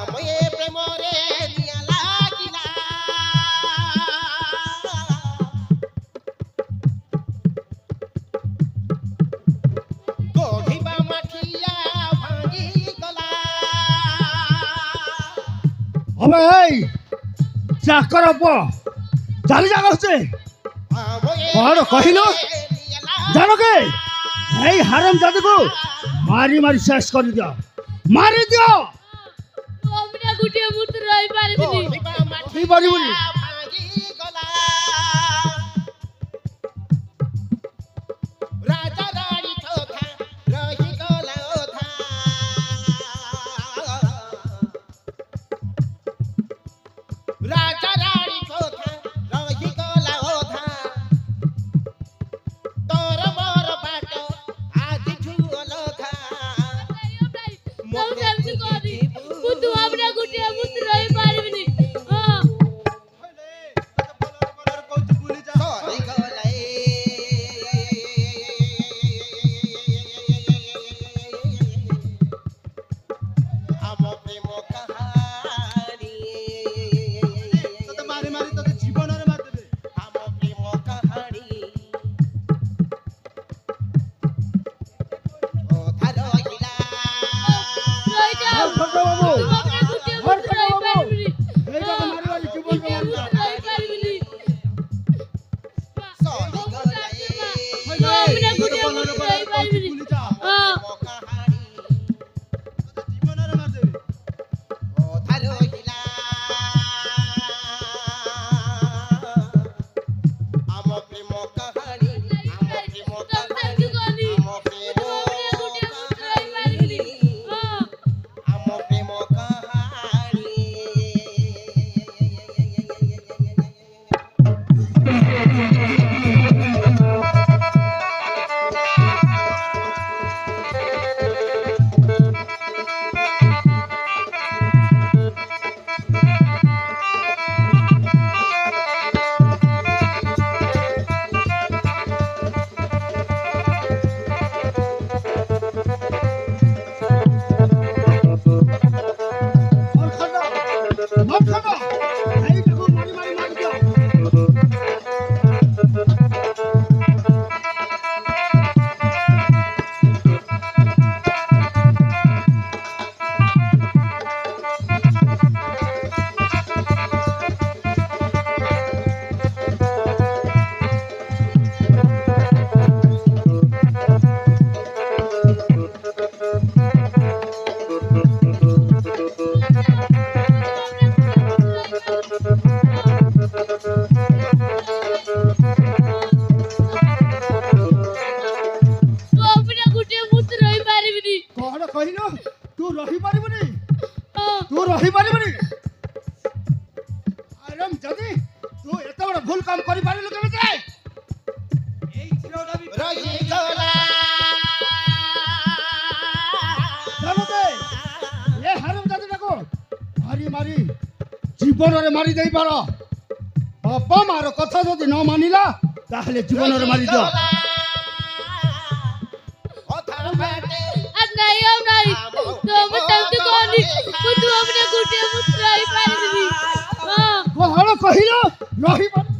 আময়ে প্রেমরে নিয়া লাগিলা গঢ়িবা মাঠিয়া ভাঙি গলা হবে এই চাকর চালি যা করছে কଣ କହିଲୁ ଜାଣକେ ଏଇ ହାରାମ ଜାତିକୁ ମାରି ମାରି ଶେଷ କରିଦିଅ ମାରିଦିଅ ଗୋଟିଏ ମୁହୂର୍ତ୍ତ ରହିପାରିବିନି ରହିପାରିବୁନି ରାଜା ରାଣୀ କଥା ରହିଗଲା ଅଧା ରାଜା ରାଣୀ କଥା ରହିଗଲା ଅଧା ତୋର ମୋର ବାଟ ଆଜିଠୁ ଅଲଗା ମୁଁ ସେମିତି କରି ମୁଁ ତୁ ଆମର ଗୋଟିଏ ମୁହୂର୍ତ୍ତ ରହିପାରିବିନି ହଁ ସରିଗଲା ଆମ ପ୍ରେମ କାହାଣୀ ମାରି ମାରି ତତେ ଜୀବନରେ ମାରିଦେବେ ଆମ ପ୍ରେମ କାହାଣୀ ଅଧା ରହିଲା ରହିଯାଅ ବାବୁ ତୁ ଆମର ଗୋଟିଏ ମୁହୂର୍ତ୍ତ ରହିପାରିବିନି ଏଇଟାକୁ ମାରି ମାରି ଜୀବନରେ ଗୋଟିଏ ମୁହୂର୍ତ୍ତ ରହିପାରିବିନି ସରିଗଲା ମୁଁ ଆମର ଗୋଟିଏ ମୁହୂର୍ତ୍ତ ରହିପାରିବିନି ହଁ କାହାଣୀ ଜୀବନରେ ମାରିଦେବେ ଅଧା ରହିଲା ଆମ ପ୍ରେମ କାହାଣୀ ଆମ ପ୍ରେମ କାହାଣୀ ଆମ ପ୍ରେମ କାହାଣୀ ଆମ ପ୍ରେମ କାହାଣୀ এইটাକୁ ମାରି ମାରି ମାରିଦିଅ ତୁ ଆମର ଗୋଟିଏ ମୁହୂର୍ତ୍ତ ରହିପାରିବିନି କଣ କହିଲୁ ତୁ ରହିପାରିବୁନି ହଁ ତୁ ରହିପାରିବୁନି ଆରାମ ଯଦି ତୁ ଏତେ ବଡ଼ ଭୁଲ କାମ କରିପାରିଲୁ କେମିତି ଏଇ ଝିଅଟା ବି ରହିଗଲା ଜାଣତେ ଏ ହାରାମ ଜାତିଟାକୁ ମାରି ମାରି ଜୀବନରେ ମାରି ଦେଇପାର ବାପା ମାର କଥା ଯଦି ନ ମାନିଲା ତାହେଲେ ଜୀବନରେ ମାରିଦିଅ ଅଧା ବାଟେ ଆଉ ନାଇଁ ଆଉ ନାଇଁ ତୁ ଆମର ସେମିତି କହନି ମୁଁ ତୁ ଆମର ଗୋଟିଏ ମୁହୂର୍ତ୍ତ ରହିପାରିବିନି ହଁ କଣ କହିଲ ରହିପାରିବୁନି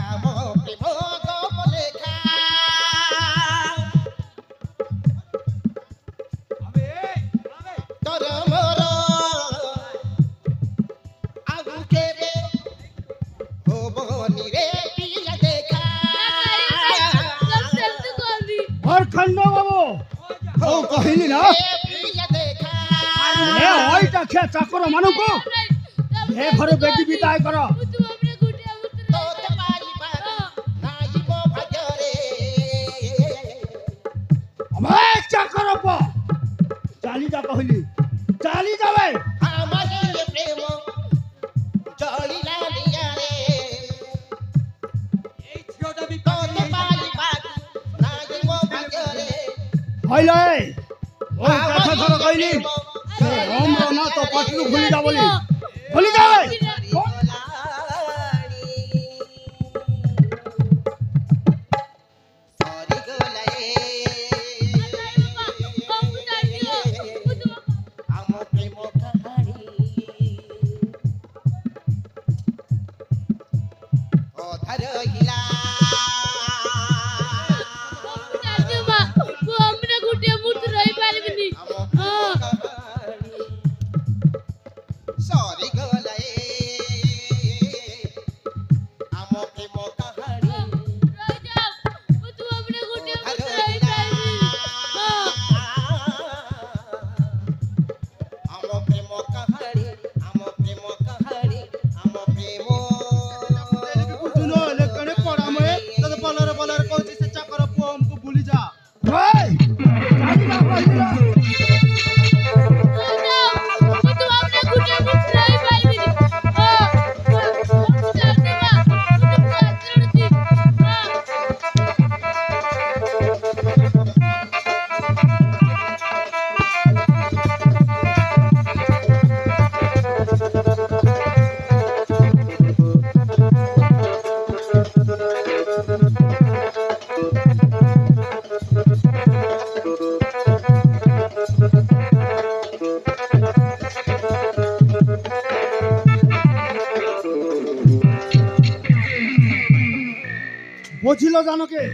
ଆମ ପ୍ରେମ ଗପ ଲେଖା ତୋର ମୋର ଆଉ କେବେ ହବନି ରେ ପିଲା ଦେଖା ସେମିତି କହନି और खंडो बाबू हो कहली ना ପିଲା ଦେଖା ए ओइटा खे चाकर मानु को ए घरे बेटी बिताय कर ମୁଁ ତୁ ଆମର ଗୋଟିଏ ମୁହୂର୍ତ୍ତ ତୋତେ ପାଇବା ନାଇଁ ମୋ ଭାଗ୍ୟରେ अबे चाकर प चाली जा कहली चाली जावे আমার এই প্রেম জড়িলা নিয়ারে এই ঝিওটা বি তোতে পাইবা নাই মো ভাগ্যরে হইলে ओ कथा धर कहली से हम ना तो पटलू भूली जा बोली भूली जावे ଆମ ପ୍ରେମ ବୁଝିଲ ଜାନକୀ